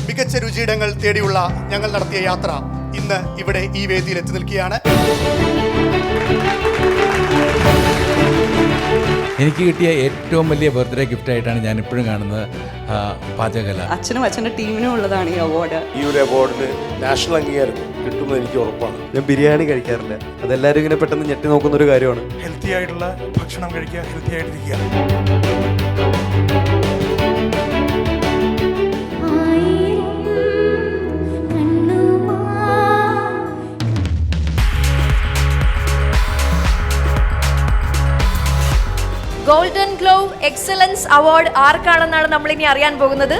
മികച്ച രുചിയിടങ്ങൾ തേടിയുള്ള ഞങ്ങൾ നടത്തിയ യാത്ര ഇന്ന് ഇവിടെ ഈ വേദിയിൽ എത്തി നിൽക്കുകയാണ്. എനിക്ക് കിട്ടിയ ഏറ്റവും വലിയ ബർത്ത്ഡേ ഗിഫ്റ്റായിട്ടാണ് ഞാൻ ഇപ്പോഴും കാണുന്നത് പാചകകല. അച്ഛനും അച്ഛൻ്റെ ടീമിനും ഉള്ളതാണ് ഈ അവാർഡ്. ഈ ഒരു അവാർഡിന് നാഷണൽ അംഗീകാരം കിട്ടുമെന്ന് എനിക്ക് ഉറപ്പാണ്. ഞാൻ ബിരിയാണി കഴിക്കാറില്ല, അതെല്ലാവരും ഇങ്ങനെ പെട്ടെന്ന് ഞെട്ടി നോക്കുന്ന ഒരു കാര്യമാണ്. ഹെൽത്തി ആയിട്ടുള്ള ഭക്ഷണം കഴിക്കുക, ഹെൽത്തി ആയിട്ടിരിക്കുക. ഗോൾഡൻ ഗ്ലോവ് എക്സലൻസ് അവാർഡ് ആർക്കാണെന്നാണ് നമ്മൾ ഇനി അറിയാൻ പോകുന്നത്.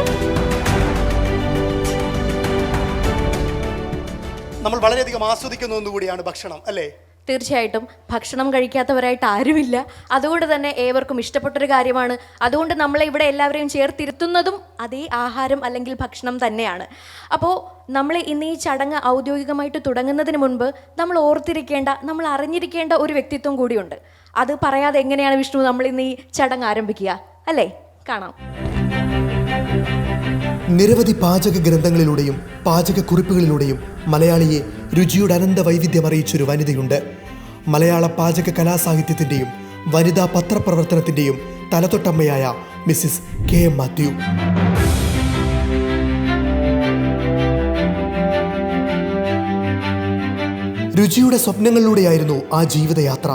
നമ്മൾ വളരെയധികം ആസ്വദിക്കുന്ന ഒന്നുകൂടിയാണ് ഭക്ഷണം, അല്ലേ? തീർച്ചയായിട്ടും ഭക്ഷണം കഴിക്കാത്തവരായിട്ട് ആരുമില്ല. അതുകൊണ്ട് തന്നെ ഏവർക്കും ഇഷ്ടപ്പെട്ടൊരു കാര്യമാണ്. അതുകൊണ്ട് നമ്മളെ ഇവിടെ എല്ലാവരെയും ചേർത്തിരുത്തുന്നതും അതേ ആഹാരം അല്ലെങ്കിൽ ഭക്ഷണം തന്നെയാണ്. അപ്പോൾ നമ്മൾ ഇന്ന് ഈ ചടങ്ങ് ഔദ്യോഗികമായിട്ട് തുടങ്ങുന്നതിന് മുൻപ് നമ്മൾ ഓർത്തിരിക്കേണ്ട, നമ്മൾ അറിഞ്ഞിരിക്കേണ്ട ഒരു വ്യക്തിത്വം കൂടിയുണ്ട്. അത് പറയാതെ എങ്ങനെയാണ് വിഷ്ണു നമ്മൾ ഇന്ന് ഈ ചടങ്ങ് ആരംഭിക്കുക, അല്ലേ? കാണാം. നിരവധി പാചക ഗ്രന്ഥങ്ങളിലൂടെയും പാചകക്കുറിപ്പുകളിലൂടെയും മലയാളിയെ രുചിയുടെ അനന്ത വൈവിധ്യം അറിയിച്ചൊരു വനിതയുണ്ട്. മലയാള പാചക കലാസാഹിത്യത്തിൻ്റെയും വനിതാ പത്രപ്രവർത്തനത്തിൻ്റെയും തലതൊട്ടമ്മയായ മിസ്സിസ് KM മാത്യു. രുചിയുടെ സ്വപ്നങ്ങളിലൂടെയായിരുന്നു ആ ജീവിതയാത്ര.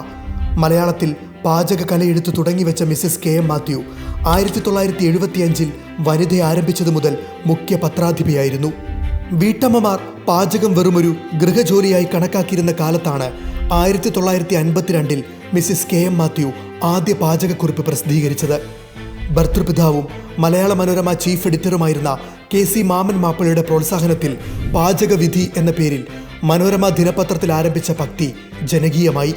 മലയാളത്തിൽ പാചക കലയെടുത്തു തുടങ്ങിവെച്ച മിസ്സിസ് KM മാത്യു 1975 വനിതയെ ആരംഭിച്ചതു മുതൽ മുഖ്യ പത്രാധിപയായിരുന്നു. വീട്ടമ്മമാർ പാചകം വെറുമൊരു ഗൃഹജോലിയായി കണക്കാക്കിയിരുന്ന കാലത്താണ് 1952 മിസ്സിസ് KM മാത്യു ആദ്യ പാചകക്കുറിപ്പ് പ്രസിദ്ധീകരിച്ചത്. ഭർതൃപിതാവും മലയാള മനോരമ ചീഫ് എഡിറ്ററുമായിരുന്ന KC മാമൻ മാപ്പിളയുടെ പ്രോത്സാഹനത്തിൽ പാചകവിധി എന്ന പേരിൽ മനോരമ ദിനപത്രത്തിൽ ആരംഭിച്ച പക്തി ജനകീയമായി.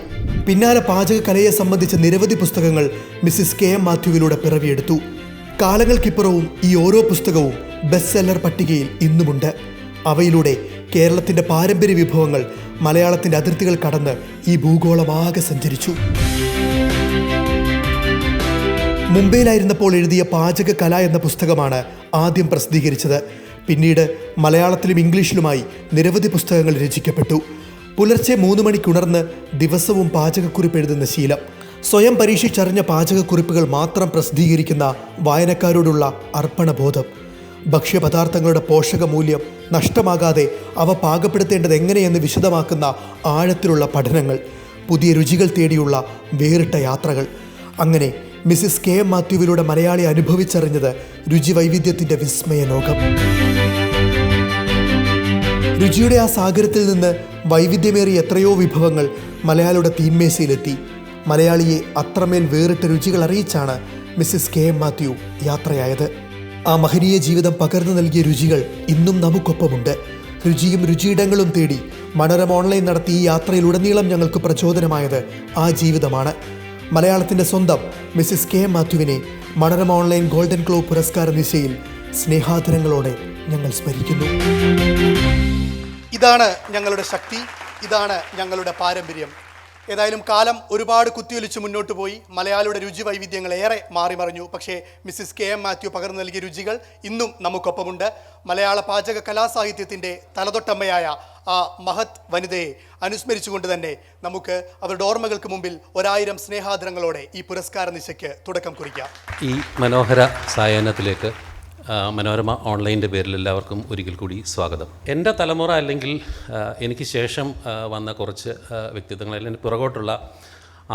പിന്നാലെ പാചകകലയെ സംബന്ധിച്ച നിരവധി പുസ്തകങ്ങൾ മിസ്സിസ് KM മാത്യുവിലൂടെ പിറവിയെടുത്തു. കാലങ്ങൾക്കിപ്പുറവും ഈ ഓരോ പുസ്തകവും ബെസ്റ്റ് സെല്ലർ പട്ടികയിൽ ഇന്നുമുണ്ട്. അവയിലൂടെ കേരളത്തിൻ്റെ പാരമ്പര്യ വിഭവങ്ങൾ മലയാളത്തിൻ്റെ അതിർത്തികൾ കടന്ന് ഈ ഭൂഗോളമാകെ സഞ്ചരിച്ചു. മുംബൈയിലായിരുന്നപ്പോൾ എഴുതിയ പാചക കല എന്ന പുസ്തകമാണ് ആദ്യം പ്രസിദ്ധീകരിച്ചത്. പിന്നീട് മലയാളത്തിലും ഇംഗ്ലീഷിലുമായി നിരവധി പുസ്തകങ്ങൾ രചിക്കപ്പെട്ടു. പുലർച്ചെ 3 മണിക്കുണർന്ന് ദിവസവും പാചകക്കുറിപ്പ് എഴുതുന്ന ശീലം, സ്വയം പരീക്ഷിച്ചറിഞ്ഞ പാചകക്കുറിപ്പുകൾ മാത്രം പ്രസിദ്ധീകരിക്കുന്ന വായനക്കാരോടുള്ള അർപ്പണബോധം, ഭക്ഷ്യപദാർത്ഥങ്ങളുടെ പോഷകമൂല്യം നഷ്ടമാകാതെ അവ പാകപ്പെടുത്തേണ്ടത് എങ്ങനെയെന്ന് വിശദമാക്കുന്ന ആഴത്തിലുള്ള പഠനങ്ങൾ, പുതിയ രുചികൾ തേടിയുള്ള വേറിട്ട യാത്രകൾ. അങ്ങനെ മിസ്സിസ് KM മാത്യുവിലൂടെ മലയാളി അനുഭവിച്ചറിഞ്ഞത് രുചി വൈവിധ്യത്തിൻ്റെ വിസ്മയ ലോകം. രുചിയുടെ ആ സാഗരത്തിൽ നിന്ന് വൈവിധ്യമേറിയ എത്രയോ വിഭവങ്ങൾ മലയാളിയുടെ തീന്മേശയിലെത്തി. മലയാളിയെ അത്രമേൽ വേറിട്ട രുചികൾ അറിയിച്ചാണ് മിസ്സിസ് KM മാത്യു യാത്രയായത്. ആ മഹനീയ ജീവിതം പകർന്നു നൽകിയ രുചികൾ ഇന്നും നമുക്കൊപ്പമുണ്ട്. രുചിയും രുചിയിടങ്ങളും തേടി മനോരമ ഓൺലൈൻ നടത്തിയ ഈ യാത്രയിലുടനീളം ഞങ്ങൾക്ക് പ്രചോദനമായത് ആ ജീവിതമാണ്. മലയാളത്തിൻ്റെ സ്വന്തം മിസ്സിസ് KM മാത്യുവിനെ മനോരമ ഓൺലൈൻ ഗോൾഡൻ ഗ്ലോവ് പുരസ്കാര നിശയിൽ സ്നേഹാദരങ്ങളോടെ ഞങ്ങൾ സ്മരിക്കുന്നു. ഇതാണ് ഞങ്ങളുടെ ശക്തി, ഇതാണ് ഞങ്ങളുടെ പാരമ്പര്യം. ഏതായാലും കാലം ഒരുപാട് കുത്തിയൊലിച്ച് മുന്നോട്ട് പോയി. മലയാളിയുടെ രുചി വൈവിധ്യങ്ങൾ ഏറെ മാറിമറിഞ്ഞു. പക്ഷേ മിസ്സിസ് KM മാത്യു പകർന്നു നൽകിയ രുചികൾ ഇന്നും നമുക്കൊപ്പമുണ്ട്. മലയാള പാചക കലാസാഹിത്യത്തിൻ്റെ തലതൊട്ടമ്മയായ ആ മഹത് വനിതയെ അനുസ്മരിച്ചുകൊണ്ട് തന്നെ നമുക്ക് അവരുടെ ഓർമ്മകൾക്ക് മുമ്പിൽ 1000 സ്നേഹാദരങ്ങളോടെ ഈ പുരസ്കാര നിശയ്ക്ക് തുടക്കം കുറിക്കാം. ഈ മനോഹര സായാഹ്നത്തിലേക്ക് മനോരമ ഓൺലൈൻ്റെ പേരിൽ എല്ലാവർക്കും ഒരിക്കൽ കൂടി സ്വാഗതം. എൻ്റെ തലമുറ അല്ലെങ്കിൽ എനിക്ക് ശേഷം വന്ന കുറച്ച് വ്യക്തിത്വങ്ങൾ അല്ലെങ്കിൽ പുറകോട്ടുള്ള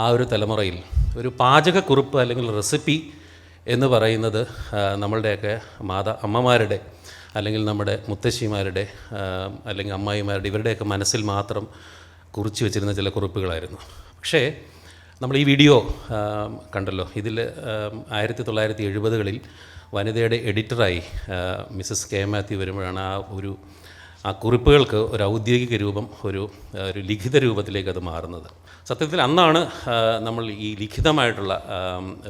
ആ ഒരു തലമുറയിൽ ഒരു പാചകക്കുറിപ്പ് അല്ലെങ്കിൽ റെസിപ്പി എന്ന് പറയുന്നത് നമ്മളുടെയൊക്കെ അമ്മമാരുടെ അല്ലെങ്കിൽ നമ്മുടെ മുത്തശ്ശിമാരുടെ അല്ലെങ്കിൽ അമ്മായിമാരുടെ ഇവരുടെയൊക്കെ മനസ്സിൽ മാത്രം കുറിച്ച് വെച്ചിരുന്ന ചില കുറിപ്പുകളായിരുന്നു. പക്ഷേ നമ്മൾ ഈ വീഡിയോ കണ്ടല്ലോ, ഇതിൽ 1970കളിൽ വനിതയുടെ എഡിറ്ററായി മിസ്സസ് KM മാത്യു വരുമ്പോഴാണ് ആ കുറിപ്പുകൾക്ക് ഒരു ഔദ്യോഗിക രൂപം, ഒരു ലിഖിത രൂപത്തിലേക്ക് അത് മാറുന്നത്. സത്യത്തിൽ അന്നാണ് നമ്മൾ ഈ ലിഖിതമായിട്ടുള്ള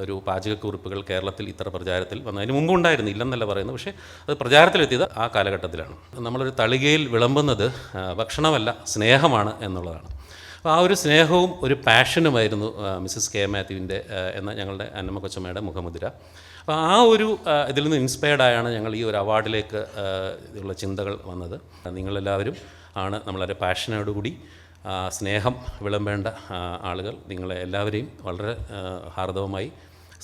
ഒരു പാചകക്കുറിപ്പുകൾ കേരളത്തിൽ ഇത്ര പ്രചാരത്തിൽ വന്നത്. അതിന് മുമ്പ് ഉണ്ടായിരുന്നു, ഇല്ലെന്നല്ല പറയുന്നത്, പക്ഷേ അത് പ്രചാരത്തിലെത്തിയത് ആ കാലഘട്ടത്തിലാണ്. നമ്മളൊരു തളികയിൽ വിളമ്പുന്നത് ഭക്ഷണമല്ല സ്നേഹമാണ് എന്നുള്ളതാണ്. അപ്പോൾ ആ ഒരു സ്നേഹവും ഒരു പാഷനുമായിരുന്നു മിസ്സസ് കെ മാത്യുവിൻ്റെ എന്ന ഞങ്ങളുടെ അന്നമ്മ കൊച്ചമ്മയുടെ മുഖമുദ്ര. അപ്പോൾ ആ ഒരു ഇതിൽ നിന്ന് ഇൻസ്പയർഡായാണ് ഞങ്ങൾ ഈ ഒരു അവാർഡിലേക്ക് ഉള്ള ചിന്തകൾ വന്നത്. നിങ്ങളെല്ലാവരും ആണ് നമ്മളൊരു പാഷനോടുകൂടി സ്നേഹം വിളമ്പേണ്ട ആളുകൾ. നിങ്ങളെ എല്ലാവരെയും വളരെ ഹാർദവമായി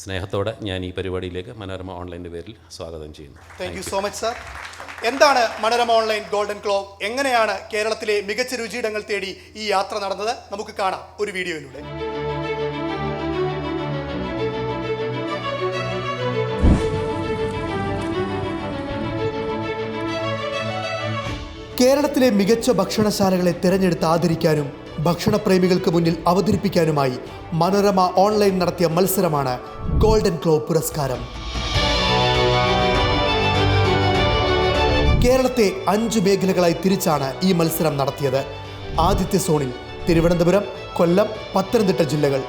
സ്നേഹത്തോടെ ഞാൻ ഈ പരിപാടിയിലേക്ക് മനോരമ ഓൺലൈൻ്റെ പേരിൽ സ്വാഗതം ചെയ്യുന്നു. Thank you so much sir. എന്താണ് മനോരമ ഓൺലൈൻ ഗോൾഡൻ ക്ലോവ്? എങ്ങനെയാണ് കേരളത്തിലെ മികച്ച രുചിയിടങ്ങൾ തേടി ഈ യാത്ര നടന്നത്? നമുക്ക് കാണാം ഒരു വീഡിയോയിലൂടെ. കേരളത്തിലെ മികച്ച ഭക്ഷണശാലകളെ തിരഞ്ഞെടുത്ത് ആദരിക്കാനും ഭക്ഷണപ്രേമികൾക്ക് മുന്നിൽ അവതരിപ്പിക്കാനുമായി മനോരമ ഓൺലൈൻ നടത്തിയ മത്സരമാണ് ഗോൾഡൻ ക്ലോവ് പുരസ്കാരം. കേരളത്തെ 5 മേഖലകളായി തിരിച്ചാണ് ഈ മത്സരം നടത്തിയത്. ആദ്യത്തെ സോണിൽ തിരുവനന്തപുരം, കൊല്ലം, പത്തനംതിട്ട ജില്ലകൾ.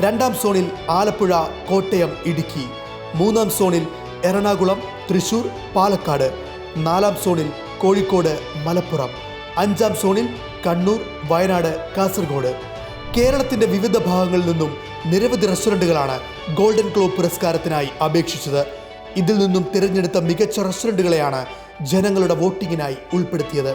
രണ്ടാം സോണിൽ ആലപ്പുഴ, കോട്ടയം, ഇടുക്കി. മൂന്നാം സോണിൽ എറണാകുളം, തൃശൂർ, പാലക്കാട്. നാലാം സോണിൽ കോഴിക്കോട്, മലപ്പുറം. അഞ്ചാം സോണിൽ കണ്ണൂർ, വയനാട്, കാസർഗോഡ്. കേരളത്തിൻ്റെ വിവിധ ഭാഗങ്ങളിൽ നിന്നും നിരവധി റെസ്റ്റോറൻറ്റുകളാണ് ഗോൾഡൻ ക്ലോവ് പുരസ്കാരത്തിനായി അപേക്ഷിച്ചത്. ഇതിൽ നിന്നും തിരഞ്ഞെടുത്ത മികച്ച റെസ്റ്റോറൻറ്റുകളെയാണ് ജനങ്ങളുടെ വോട്ടിങ്ങിനായി ഉൾപ്പെടുത്തിയത്.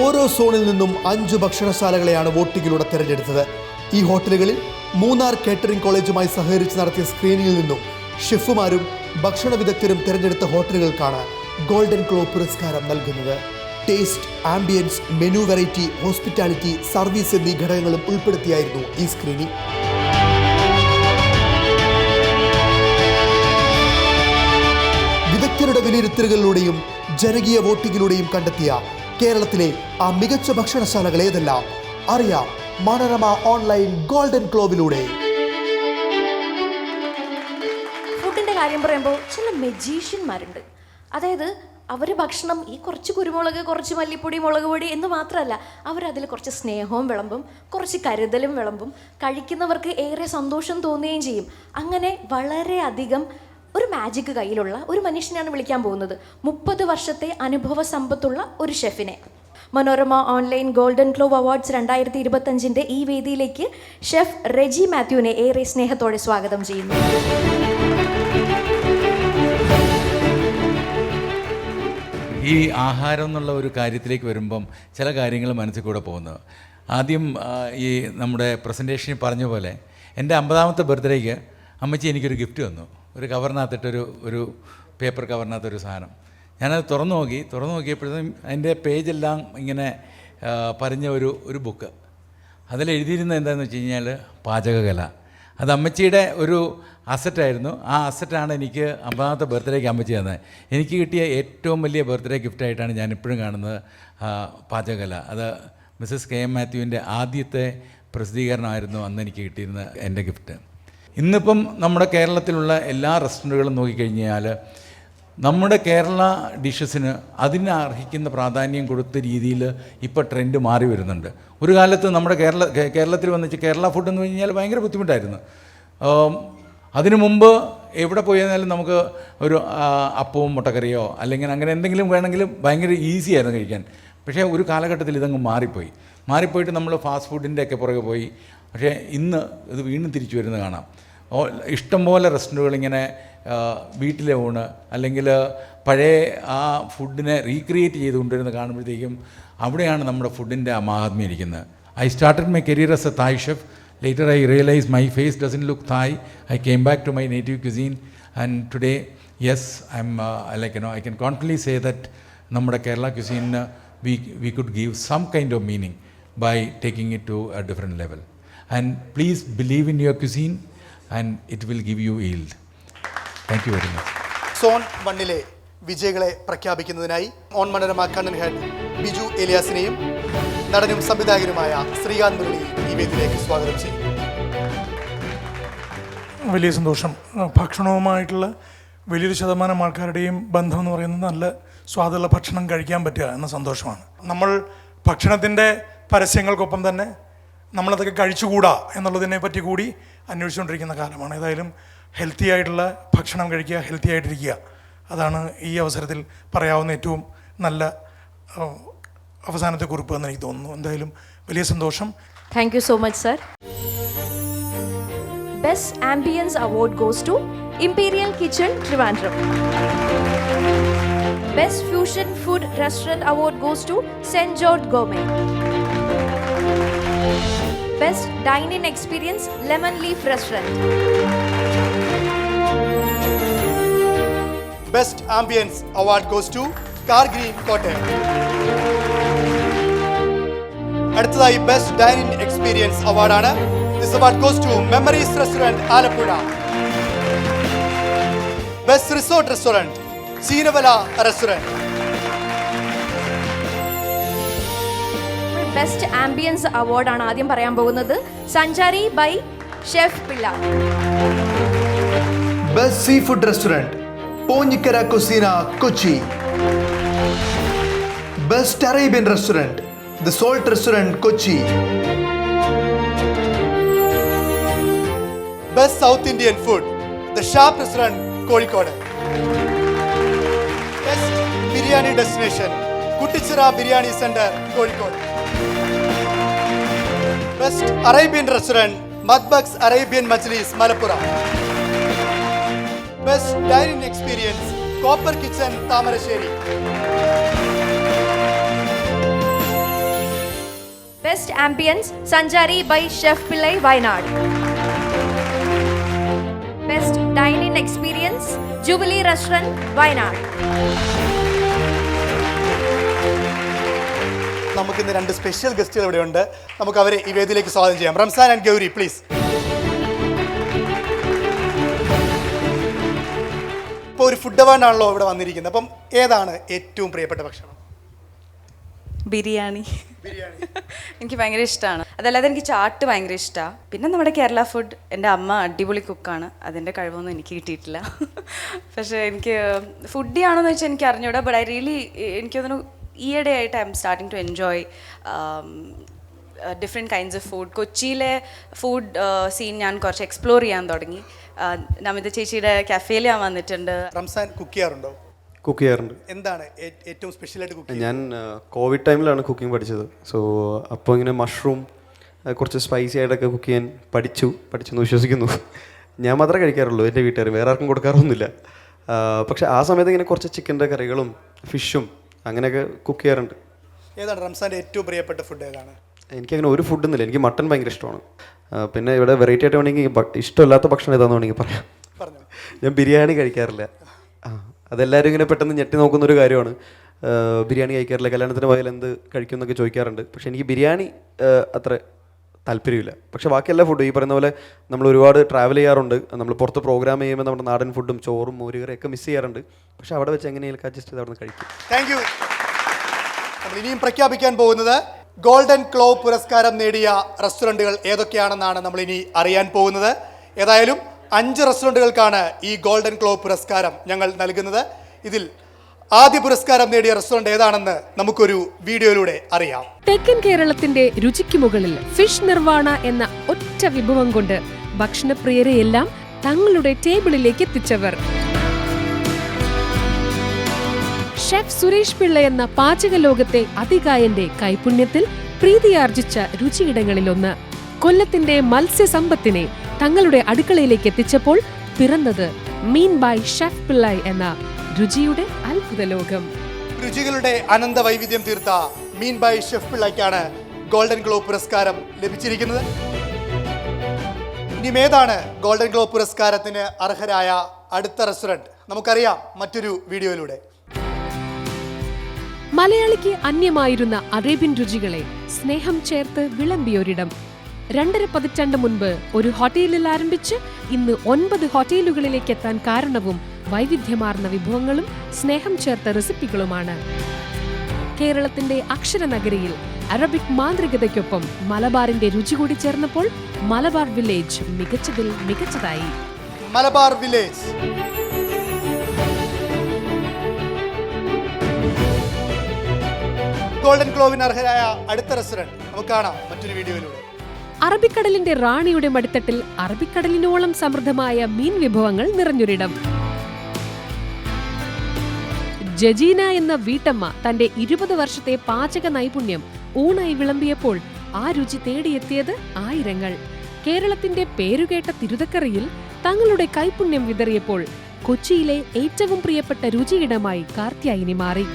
ഓരോ സോണിൽ നിന്നും 5 ഭക്ഷണശാലകളെയാണ് വോട്ടിങ്ങിലൂടെ തിരഞ്ഞെടുത്തത്. ഈ ഹോട്ടലുകളിൽ മൂന്നാർ കേറ്ററിംഗ് കോളേജുമായി സഹകരിച്ച് നടത്തിയ സ്ക്രീനിങ്ങിൽ നിന്നും ഷെഫുമാരും ഭക്ഷണ വിദഗ്ധരും തിരഞ്ഞെടുത്ത ഹോട്ടലുകൾക്കാണ് ഗോൾഡൻ ക്ലോവ് പുരസ്കാരം നൽകുന്നത്. Taste, ambience, menu variety, hospitality, service എന്നീ ഘടകങ്ങളും ഉൾപ്പെടുത്തിയായിരുന്നു ഈ സ്ക്രീനിംഗ്. വിദഗ്ധരുടെ വിലയിരുത്തലുകളിലൂടെയും ജനകീയ വോട്ടിങ്ങിലൂടെയും കണ്ടെത്തിയ കേരളത്തിലെ ആ മികച്ച ഭക്ഷണശാലകൾ ഏതെല്ലാം അറിയാം മനോരമ ഓൺലൈൻ ഗോൾഡൻ ക്ലോവിലൂടെ. ഫുഡിൻ്റെ കാര്യം പറയുമ്പോൾ ചില മെജീഷ്യന്മാരുണ്ട്. അതായത് അവർ ഭക്ഷണം ഈ കുറച്ച് കുരുമുളക്, കുറച്ച് മല്ലിപ്പൊടി, മുളക് പൊടി എന്ന് മാത്രമല്ല, അവരതിൽ കുറച്ച് സ്നേഹവും വിളമ്പും, കുറച്ച് കരുതലും വിളമ്പും. കഴിക്കുന്നവർക്ക് ഏറെ സന്തോഷം തോന്നുകയും ചെയ്യും. അങ്ങനെ വളരെയധികം ഒരു മാജിക് കയ്യിലുള്ള ഒരു മനുഷ്യനാണ് വിളിക്കാൻ പോകുന്നത്. 30 വർഷത്തെ അനുഭവ സമ്പത്തുള്ള ഒരു ഷെഫിനെ. Manorama online golden clove awards 2025 ഈ വേദിയിലേക്ക് ഷെഫ് റെജി മാത്യുവിനെ ഏറെ സ്നേഹത്തോടെ സ്വാഗതം ചെയ്യുന്നു. ഈ ആഹാരം എന്നുള്ള ഒരു കാര്യത്തിലേക്ക് വരുമ്പം ചില കാര്യങ്ങൾ മനസ്സിൽ കൂടെ പോകുന്നത്. ആദ്യം ഈ നമ്മുടെ പ്രസൻറ്റേഷനിൽ പറഞ്ഞ പോലെ എൻ്റെ 50ാമത്തെ ബർത്ത്ഡേക്ക് അമ്മച്ചി എനിക്കൊരു ഗിഫ്റ്റ് തന്നു. ഒരു കവറിനകത്തിട്ടൊരു പേപ്പർ കവറിനകത്തൊരു സാധനം. ഞാനത് തുറന്നു നോക്കിയപ്പോഴത്തേക്കും അതിൻ്റെ പേജെല്ലാം ഇങ്ങനെ പറഞ്ഞ ഒരു ബുക്ക്. അതിലെഴുതിയിരുന്നത് എന്താണെന്ന് വെച്ച് കഴിഞ്ഞാൽ പാചകകല. അത് അമ്മച്ചിയുടെ ഒരു അസറ്റായിരുന്നു. ആ അസറ്റാണ് എനിക്ക് 50ാമത്തെ ബർത്ത്ഡേക്ക് അമ്മച്ചി തന്നത്. എനിക്ക് കിട്ടിയ ഏറ്റവും വലിയ ബർത്ത്ഡേ ഗിഫ്റ്റായിട്ടാണ് ഞാൻ ഇപ്പോഴും കാണുന്നത് പാചകകല. അത് മിസ്സസ് കെ മാത്യുവിൻ്റെ ആദ്യത്തെ പ്രസിദ്ധീകരണമായിരുന്നു അന്ന് എനിക്ക് കിട്ടിയിരുന്ന എൻ്റെ ഗിഫ്റ്റ്. ഇന്നിപ്പം നമ്മുടെ കേരളത്തിലുള്ള എല്ലാ റെസ്റ്റോറൻറ്റുകളും നോക്കിക്കഴിഞ്ഞാൽ നമ്മുടെ കേരള ഡിഷസിന് അതിന് അർഹിക്കുന്ന പ്രാധാന്യം കൊടുത്ത രീതിയിൽ ഇപ്പോൾ ട്രെൻഡ് മാറി വരുന്നുണ്ട്. ഒരു കാലത്ത് നമ്മുടെ കേരളത്തിൽ വന്നിച്ച് കേരള ഫുഡ് എന്ന് കഴിഞ്ഞാൽ ഭയങ്കര ബുദ്ധിമുട്ടായിരുന്നു. അതിനു മുമ്പ് എവിടെ പോയാലും നമുക്ക് ഒരു അപ്പവും മുട്ടക്കറിയോ അല്ലെങ്കിൽ അങ്ങനെ എന്തെങ്കിലും വേണമെങ്കിലും ഭയങ്കര ഈസി ആയിരുന്നു കഴിക്കാൻ. പക്ഷേ ഒരു കാലഘട്ടത്തിൽ ഇതങ്ങ് മാറിപ്പോയിട്ട് നമ്മൾ ഫാസ്റ്റ് ഫുഡിൻ്റെ ഒക്കെ പുറകെ പോയി. പക്ഷേ ഇന്ന് ഇത് വീണ്ടും തിരിച്ചു വരുന്നത് കാണാം. ഇഷ്ടംപോലെ റെസ്റ്റോറൻറ്റുകൾ ഇങ്ങനെ വീട്ടിലെ ഊണ് അല്ലെങ്കിൽ പഴയ ആ ഫുഡിനെ റീക്രിയേറ്റ് ചെയ്ത് കൊണ്ടുവരുന്ന കാണുമ്പോഴത്തേക്കും അവിടെയാണ് നമ്മുടെ ഫുഡിൻ്റെ ആ മഹാത്മ്യം ഇരിക്കുന്നത്. I started my career as a Thai chef. Later I realized my face doesn't look Thai. I came back to my native cuisine and today, yes, I'm I can confidently say that നമ്മുടെ Kerala cuisine we could give some kind of meaning by taking it to a different level. And please believe in your cuisine and it will give you yield. Thank you very much. Zone 1 വിജയികളെ പ്രഖ്യാപിക്കുന്നതിനായി on Manorama Kannan head Biju ഏലിയാസിനെയും നടനും സംവിധായകനുമായ ശ്രീകാന്ത് മുരളിയെ ഈ വേദിയിലേക്ക് സ്വാഗതം ചെയ്യും. വലിയ സന്തോഷം. ഭക്ഷണവുമായിട്ടുള്ള വലിയൊരു ശതമാനം ആൾക്കാരുടെയും ബന്ധം എന്ന് പറയുന്നത് നല്ല സ്വാദുള്ള ഭക്ഷണം കഴിക്കാൻ പറ്റുക എന്ന സന്തോഷമാണ്. നമ്മൾ ഭക്ഷണത്തിൻ്റെ പരസ്യങ്ങൾക്കൊപ്പം തന്നെ നമ്മളതൊക്കെ കഴിച്ചുകൂടാ എന്നുള്ളതിനെ പറ്റി കൂടി അന്വേഷിച്ചുകൊണ്ടിരിക്കുന്ന കാലമാണ്. ഏതായാലും ഹെൽത്തി ആയിട്ടുള്ള ഭക്ഷണം കഴിക്കുക, ഹെൽത്തി ആയിട്ടിരിക്കുക, അതാണ് ഈ അവസരത്തിൽ പറയാവുന്ന ഏറ്റവും നല്ല അവസാനത്തെ കുറിപ്പ് എന്ന് എനിക്ക് തോന്നുന്നു. എന്തായാലും വലിയ സന്തോഷം. Thank you so much sir. Best ambience award goes to imperial kitchen Trivandrum. Best fusion food restaurant award goes to saint George gourmet. Best dining experience lemon leaf restaurant. Best ambience award goes to car green Kottayam. അടുത്തതായി best dining experience അവാർഡാണ്. This award goes to memories restaurant Alappuzha. Best resort restaurant Cheenavala restaurant. Best ambience അവാർഡാണ് ആദ്യം പറയാൻ പോകുന്നത്. Sanchari by chef Pillai. Best sea food restaurant Ponjikkara cucina Kochi. Best Arabian restaurant the salt restaurant Kochi. Best south Indian food the shop restaurant Kozhikode. Best biryani destination Kuttichira biryani centre Kozhikode. Best Arabian restaurant മദ്ബക്സ് Arabian Majlis Malappuram. Best dining experience copper kitchen Thamarassery. Best ambience Sanchari by chef Pillai Wayanad. Best dining experience jubilee restaurant Wayanad. നമുക്കിന്ന് 2 special ഗസ്റ്റുകൾ ഇവിടെ ഉണ്ട്. നമുക്ക് അവരെ ഈ വേദിയിലേക്ക് സ്വാഗതം ചെയ്യാം. Ramzan and Gauri please. ഇപ്പോൾ ഒരു ഫുഡ് അവാർഡാണല്ലോ ഇവിടെ വന്നിരിക്കുന്നത്. അപ്പം ഏതാണ് ഏറ്റവും പ്രിയപ്പെട്ട ഭക്ഷണം? ബിരിയാണി ബിരിയാണി. എനിക്ക് ഭയങ്കര ഇഷ്ടമാണ്. അതല്ലാതെ എനിക്ക് ചാട്ട് ഭയങ്കര ഇഷ്ടമാണ്. പിന്നെ നമ്മുടെ കേരള ഫുഡ്, എൻ്റെ അമ്മ അടിപൊളി കുക്കാണ്. അതിൻ്റെ കഴിവൊന്നും എനിക്ക് കിട്ടിയിട്ടില്ല. പക്ഷേ എനിക്ക് ഫുഡി ആണെന്ന് വെച്ചാൽ എനിക്ക് അറിഞ്ഞൂടാ. ബട്ട് ഐ റിയലി എനിക്ക് തോന്നുന്നു ഈയിടെ ആയിട്ട് I am starting to enjoy different kinds of food. കൊച്ചിയിലെ ഫുഡ് സീൻ ഞാൻ കുറച്ച് എക്സ്പ്ലോർ ചെയ്യാൻ തുടങ്ങി. നമിത ചേച്ചിയുടെ കഫേയിൽ ഞാൻ വന്നിട്ടുണ്ട്. റംസാൻ കുക്ക് ചെയ്യാറുണ്ടോ? കുക്ക് ചെയ്യാറുണ്ട്. എന്താണ് ഏറ്റവും സ്പെഷ്യലായിട്ട് കുക്ക്? ഞാൻ കോവിഡ് ടൈമിലാണ് കുക്കിംഗ് പഠിച്ചത്. സോ അപ്പോൾ ഇങ്ങനെ മഷ്റൂം കുറച്ച് സ്പൈസി ആയിട്ടൊക്കെ കുക്ക് ചെയ്യാൻ പഠിച്ചെന്ന് വിശ്വസിക്കുന്നു. ഞാൻ മാത്രമേ കഴിക്കാറുള്ളൂ, എൻ്റെ വീട്ടുകാർ വേറെ ആർക്കും കൊടുക്കാറൊന്നുമില്ല. പക്ഷേ ആ സമയത്ത് ഇങ്ങനെ കുറച്ച് ചിക്കൻ്റെ കറികളും ഫിഷും അങ്ങനെയൊക്കെ കുക്ക് ചെയ്യാറുണ്ട്. ഏതാണ് റംസാൻ്റെ ഏറ്റവും പ്രിയപ്പെട്ട ഫുഡ് ഏതാണ്? എനിക്കങ്ങനെ ഒരു ഫുഡൊന്നുമില്ല. എനിക്ക് മട്ടൺ ഭയങ്കര ഇഷ്ടമാണ്. പിന്നെ ഇവിടെ വെറൈറ്റി ആയിട്ട് വേണമെങ്കിൽ ഇഷ്ടമില്ലാത്ത ഭക്ഷണം ഏതാണെന്ന് വേണമെങ്കിൽ പറയാം. ഞാൻ ബിരിയാണി കഴിക്കാറില്ല. അതെല്ലാവരും ഇങ്ങനെ പെട്ടെന്ന് ഞെട്ടി നോക്കുന്നൊരു കാര്യമാണ്. ബിരിയാണി കഴിക്കാറില്ല, കല്യാണത്തിന് പോയാൽ എന്ത് കഴിക്കും എന്നൊക്കെ ചോദിക്കാറുണ്ട്. പക്ഷേ എനിക്ക് ബിരിയാണി അത്ര താല്പര്യമില്ല. പക്ഷേ ബാക്കി എല്ലാ ഫുഡും ഈ പറയുന്ന പോലെ നമ്മൾ ഒരുപാട് ട്രാവൽ ചെയ്യാറുണ്ട്. നമ്മൾ പുറത്ത് പ്രോഗ്രാം ചെയ്യുമ്പോൾ നമ്മുടെ നാടൻ ഫുഡും ചോറും മോരുകറിയൊക്കെ മിസ് ചെയ്യാറുണ്ട്. പക്ഷേ അവിടെ വെച്ച് എങ്ങനെയെങ്കിലും അഡ്ജസ്റ്റ് ചെയ്ത് അവിടെ നിന്ന് കഴിക്കും. Thank you. നമ്മൾ ഇനിയും പ്രഖ്യാപിക്കാൻ പോകുന്നത് ഗോൾഡൻ ക്ലോ പുരസ്കാരം നേടിയ റെസ്റ്റോറൻറ്റുകൾ ഏതൊക്കെയാണെന്നാണ് നമ്മൾ ഇനി അറിയാൻ പോകുന്നത്. ഏതായാലും 5 റെസ്റ്റോറൻറ്റുകൾക്കാണ് ഈ ഗോൾഡൻ ക്ലോ പുരസ്കാരം ഞങ്ങൾ നൽകുന്നത്. ഇതിൽ ആദ്യ പുരസ്കാരം നേടിയ റെസ്റ്റോറൻറ്റ് ഏതാണെന്ന് നമുക്കൊരു വീഡിയോയിലൂടെ അറിയാം. തെക്കൻ കേരളത്തിന്റെ രുചിക്ക് മുകളിൽ ഫിഷ് നിർവാണ എന്ന ഒറ്റ വിഭവം കൊണ്ട് ഭക്ഷണപ്രിയരെയെല്ലാം തങ്ങളുടെ ടേബിളിലേക്ക് എത്തിച്ചവർ. ഷെഫ് സുരേഷ് പിള്ള എന്ന പാചക ലോകത്തെ അതികായന്റെ കൈപുണ്യത്തിൽ പ്രീതിയാർജിച്ച രുചിയിടങ്ങളിലൊന്ന്. കൊല്ലത്തിന്റെ മത്സ്യസമ്പത്തിനെ തങ്ങളുടെ അടുക്കളയിലേക്ക് എത്തിച്ചപ്പോൾ പിറന്നത് മീൻ ബൈ ഷെഫ് പിള്ളൈ എന്ന രുചിയുടെ അത്ഭുത ലോകം. രുചികളുടെ അനന്ത വൈവിധ്യം തീർത്ത മീൻ ബൈ ഷെഫ് പിള്ളയ്ക്കാണ് ഗോൾഡൻ ഗ്ലോ പുരസ്കാരം ലഭിച്ചിരിക്കുന്നത്. ഇനി ഏതാണ് ഗോൾഡൻ ഗ്ലോ പുരസ്കാരത്തിന് അർഹരായ അടുത്ത റെസ്റ്റോറൻറ്റ്? നമുക്കറിയാം മറ്റൊരു വീഡിയോയിലൂടെ. മലയാളിക്ക് അന്യമായിരുന്ന അറേബ്യൻ രുചികളെ സ്നേഹം ചേർത്ത് വിളമ്പിയൊരിടം. 2.5 പതിറ്റാണ്ട് മുൻപ് ഒരു ഹോട്ടലിൽ ആരംഭിച്ച് ഇന്ന് 9 ഹോട്ടലുകളിലേക്ക് എത്താൻ കാരണവും വൈവിധ്യമാർന്ന വിഭവങ്ങളും സ്നേഹം ചേർത്ത റെസിപ്പികളുമാണ്. കേരളത്തിന്റെ അക്ഷരനഗരിയിൽ അറബിക് മാന്ത്രികതയ്ക്കൊപ്പം മലബാറിന്റെ രുചി കൂടി ചേർന്നപ്പോൾ മലബാർ വില്ലേജ് മികച്ചതിൽ മികച്ചതായി. മലബാർ വില്ലേജ്. ഗോൾഡൻ ഗ്ലോവിന് അർഹരായ അടുത്ത റെസ്റ്റോറൻറ്റ് നമുക്ക് കാണാം മറ്റൊരു വീഡിയോയിലൂടെ. അറബിക്കടലിന്റെ റാണിയുടെ മടിത്തട്ടിൽ അറബിക്കടലിനോളം സമൃദ്ധമായ മീൻ വിഭവങ്ങൾ നിറഞ്ഞൊരിടം. ജജീന എന്ന വീട്ടമ്മ തന്റെ 20 വർഷത്തെ പാചക നൈപുണ്യം ഊണായി വിളമ്പിയപ്പോൾ ആ രുചി തേടിയെത്തിയത് ആയിരങ്ങൾ. കേരളത്തിന്റെ പേരുകേട്ട തിരുതക്കറിയിൽ തങ്ങളുടെ കൈപുണ്യം വിതറിയപ്പോൾ കൊച്ചിയിലെ ഏറ്റവും പ്രിയപ്പെട്ട രുചിയിടമായി കാർത്യായനി മാറി.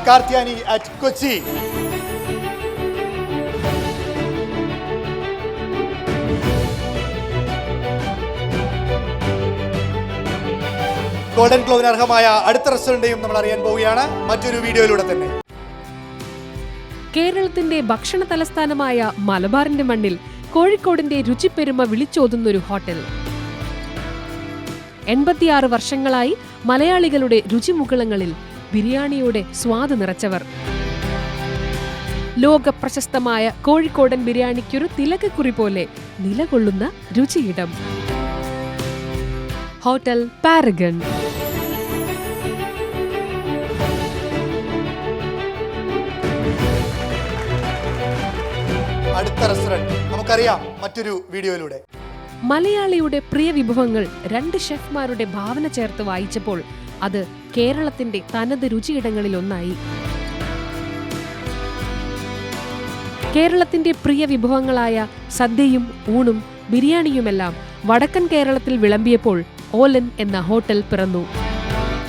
കാർത്യായനി അറ്റ് കൊച്ചി. ഗോൾഡൻ ഗ്ലോവിന് അർഹമായ അടുത്ത റെസ്റ്റോറന്റേയും നമ്മൾ അറിയാൻ പോവുകയാണ് മറ്റൊരു വീഡിയോയിലൂടെ തന്നെ. കേരളത്തിന്റെ ഭക്ഷണ തലസ്ഥാനമായ മലബാറിന്റെ മണ്ണിൽ കോഴിക്കോടിന്റെ രുചിപ്പെരുമ വിളിച്ചോതുന്നൊരു ഹോട്ടൽ. 86 വർഷങ്ങളായി മലയാളികളുടെ രുചിമുകളങ്ങളിൽ ബിരിയാണിയുടെ സ്വാദ് നിറച്ചവർ. ലോക പ്രശസ്തമായ കോഴിക്കോടൻ ബിരിയാണിക്കൊരു തിലകക്കുറി പോലെ നിലകൊള്ളുന്ന രുചിയിടം ഹോട്ടൽ പാരഗൺ. അടുത്ത റെസ്റ്റോറന്റ് നമുക്കറിയാം മറ്റൊരു വീഡിയോയിലൂടെ. മലയാളിയുടെ പ്രിയ വിഭവങ്ങൾ 2 ഷെഫ്മാരുടെ ഭാവന ചേർത്ത് വായിച്ചപ്പോൾ അത് കേരളത്തിന്റെ തനത് രുചിയിടങ്ങളിൽ ഒന്നായി. കേരളത്തിന്റെ പ്രിയ വിഭവങ്ങളായ സദ്യയും ഊണും ബിരിയാണിയുമെല്ലാം വടക്കൻ കേരളത്തിൽ വിളമ്പിയപ്പോൾ ഓലൻ എന്ന ഹോട്ടൽ പിറന്നു.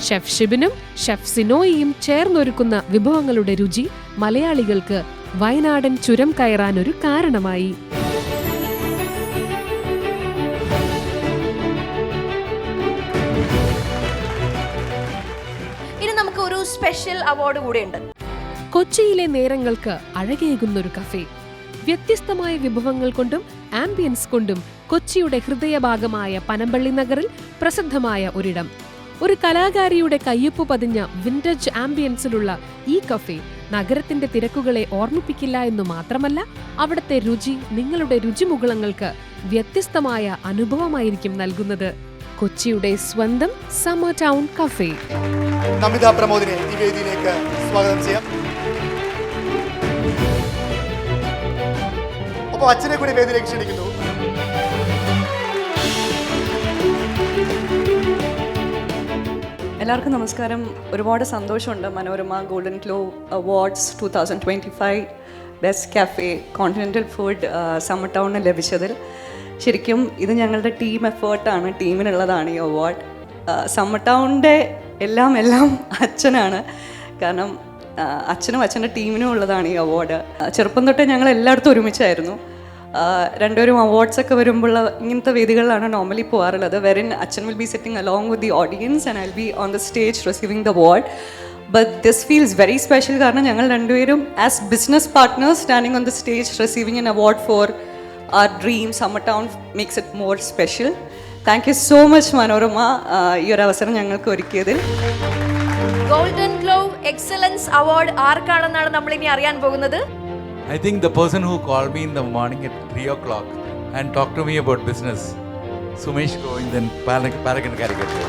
ഷെഫ് ഷിബിനും ഷെഫ് സിനോയിയും ചേർന്നൊരുക്കുന്ന വിഭവങ്ങളുടെ രുചി മലയാളികൾക്ക് വയനാടൻ ചുരം കയറാനൊരു കാരണമായി. ഇനി നമുക്ക് ഒരു സ്പെഷ്യൽ അവാർഡ് കൂടെയുണ്ട്. കൊച്ചിയിലെ നേരങ്ങൾക്ക് അഴകേകുന്നൊരു കഫേ. വ്യത്യസ്തമായ വിഭവങ്ങൾ കൊണ്ടും ആംബിയൻസ് കൊണ്ടും കൊച്ചിയുടെ ഹൃദയഭാഗമായ പനമ്പള്ളി നഗറിൽ പ്രസിദ്ധമായ ഒരിടം. ഒരു കലാകാരിയുടെ കയ്യൊപ്പ് പതിഞ്ഞ വിന്റേജ് ആംബിയൻസിലുള്ള ഈ കഫേ നഗരത്തിന്റെ തിരക്കുകളെ ഓർമ്മിപ്പിക്കില്ല എന്നു മാത്രമല്ല, അവിടുത്തെ രുചി നിങ്ങളുടെ രുചിമുകളങ്ങൾക്ക് വ്യത്യസ്തമായ അനുഭവമായിരിക്കും നൽകുന്നത്. കൊച്ചിയുടെ സ്വന്തം സമ്മർ ടൗൺ കഫേ. നമിത പ്രമോദിനെ ഈ വേദിയിലേക്ക് സ്വാഗതം ചെയ്യാം. അപ്പോൾ അച്ഛനെ കൂടി വേദിയിലേക്ക് ക്ഷണിക്കുന്നു. എല്ലാവർക്കും നമസ്കാരം. ഒരുപാട് സന്തോഷമുണ്ട്. Manorama golden glow awards 2025 best cafe continental food summer ടൗണിന് ലഭിച്ചതിൽ. ശരിക്കും ഇത് ഞങ്ങളുടെ ടീം എഫേർട്ടാണ്, ടീമിനുള്ളതാണ് ഈ അവാർഡ്. സമ്മർ ടൗണിൻ്റെ എല്ലാം അച്ഛനാണ്. കാരണം അച്ഛനും അച്ഛൻ്റെ ടീമിനും ഉള്ളതാണ് ഈ അവാർഡ്. ചെറുപ്പം തൊട്ടേ ഞങ്ങൾ എല്ലായിടത്തും ഒരുമിച്ചായിരുന്നു. രണ്ടുപേരും അവാർഡ്സൊക്കെ വരുമ്പോൾ ഇങ്ങനത്തെ വേദികളിലാണ് നോർമലി പോകാറുള്ളത്. വെറിൻ അച്ഛൻ will be sitting along with the audience and I will be on the stage receiving the award. But this feels very special കാരണം ഞങ്ങൾ രണ്ടുപേരും as business partners standing on the stage receiving an award for our dream Summer Town makes it more special. Thank you so much Manorama ഈ ഒരു അവസരം ഞങ്ങൾക്ക് ഒരുക്കിയതിൽ. Golden glow excellence award ആർക്കാണെന്നാണ് നമ്മൾ ഇനി അറിയാൻ പോകുന്നത്. I think the person who called me in the morning at 3 o'clock and talked to me about business, Sumesh Govindan, Paragon Caricature.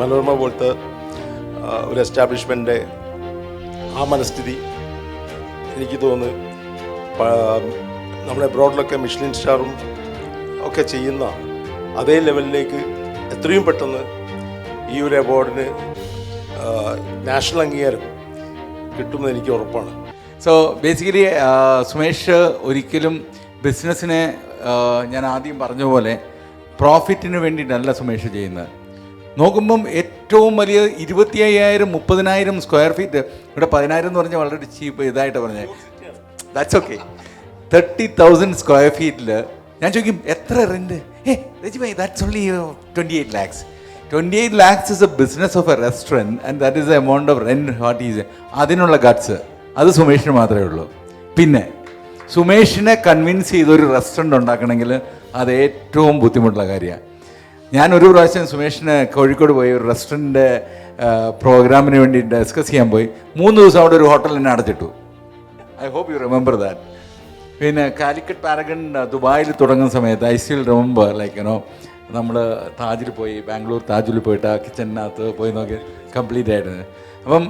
Manorama പോലത്തെ ഒരു എസ്റ്റാബ്ലിഷ്മെൻ്റെ ആ മനസ്ഥിതി എനിക്ക് തോന്നുന്നു നമ്മുടെ അബ്രോഡിലൊക്കെ മിഷ്ലിൻ സ്റ്റാറും ഒക്കെ ചെയ്യുന്ന അതേ ലെവലിലേക്ക് എത്രയും പെട്ടെന്ന് ഈ ഒരു അവാർഡിന് നാഷണൽ അംഗീകാരം കിട്ടുമെന്ന് എനിക്ക് ഉറപ്പാണ്. സോ ബേസിക്കലി സുമേഷ് ഒരിക്കലും ബിസിനസ്സിനെ ഞാൻ ആദ്യം പറഞ്ഞ പോലെ പ്രോഫിറ്റിന് വേണ്ടിയിട്ടല്ല സുമേഷ് ചെയ്യുന്നത്. നോക്കുമ്പം ഏറ്റവും വലിയ 25,000 30,000 സ്ക്വയർ ഫീറ്റ്, ഇവിടെ 10,000 എന്ന് പറഞ്ഞാൽ വളരെ ചീപ്പ് ഇതായിട്ട് പറഞ്ഞത്, ദാറ്റ്സ് ഓക്കെ. 30,000 സ്ക്വയർ ഫീറ്റിൽ ഞാൻ ചോദിക്കും എത്ര rent? That's only 28 lakhs. 28 lakhs is a business of a restaurant and that is the amount of rent what is. അതിനുള്ള ഗട്ട്സ് അത് സുമേഷിന് മാത്രമേ ഉള്ളൂ. പിന്നെ സുമേഷിനെ കൺവിൻസ് ചെയ്തൊരു റെസ്റ്റോറൻറ്റ് ഉണ്ടാക്കണമെങ്കിൽ അത് ഏറ്റവും ബുദ്ധിമുട്ടുള്ള കാര്യമാണ്. ഞാൻ ഒരു പ്രാവശ്യം സുമേഷിന് കോഴിക്കോട് പോയി ഒരു റെസ്റ്റോറൻറ്റ് പ്രോഗ്രാമിന് വേണ്ടി ഡിസ്കസ് ചെയ്യാൻ പോയി. 3 ദിവസം അവിടെ ഒരു ഹോട്ടൽ എന്നെ അടച്ചിട്ടു. I hope you remember that. പിന്നെ കാലിക്കറ്റ് പാരഗൺ ദുബായിൽ തുടങ്ങുന്ന സമയത്ത് I still remember like you know നമ്മൾ താജിൽ പോയി, ബാംഗ്ലൂർ താജിൽ പോയിട്ട് ആ കിച്ചണിനകത്ത് പോയി നോക്കി കംപ്ലീറ്റ് ആയിട്ട്. അപ്പം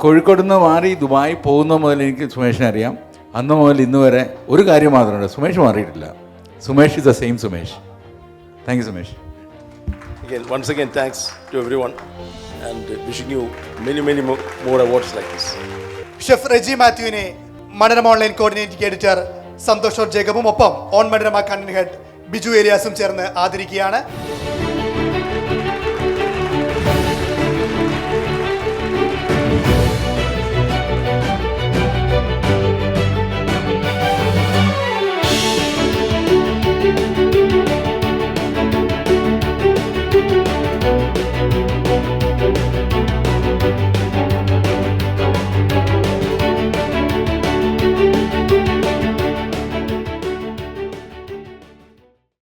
കോഴിക്കോട് നിന്ന് മാറി ദുബായി പോകുന്ന മുതൽ എനിക്ക് സുമേഷിനെ അറിയാം. അന്ന് മുതൽ ഇന്ന് വരെ ഒരു കാര്യം മാത്രമുണ്ട്, സുമേഷ് മാറിയിട്ടില്ല. Sumesh is the same Sumesh. Thank you Sumesh. Once again, thanks to everyone and wishing you many more awards like this. Chef Reji മാത്യുവിനെ Manorama online coordinating editor Santhosh ജേക്കബും ഒപ്പം on Manorama content head Biju ഏലിയാസും ചേർന്ന് ആദരിക്കുകയാണ്.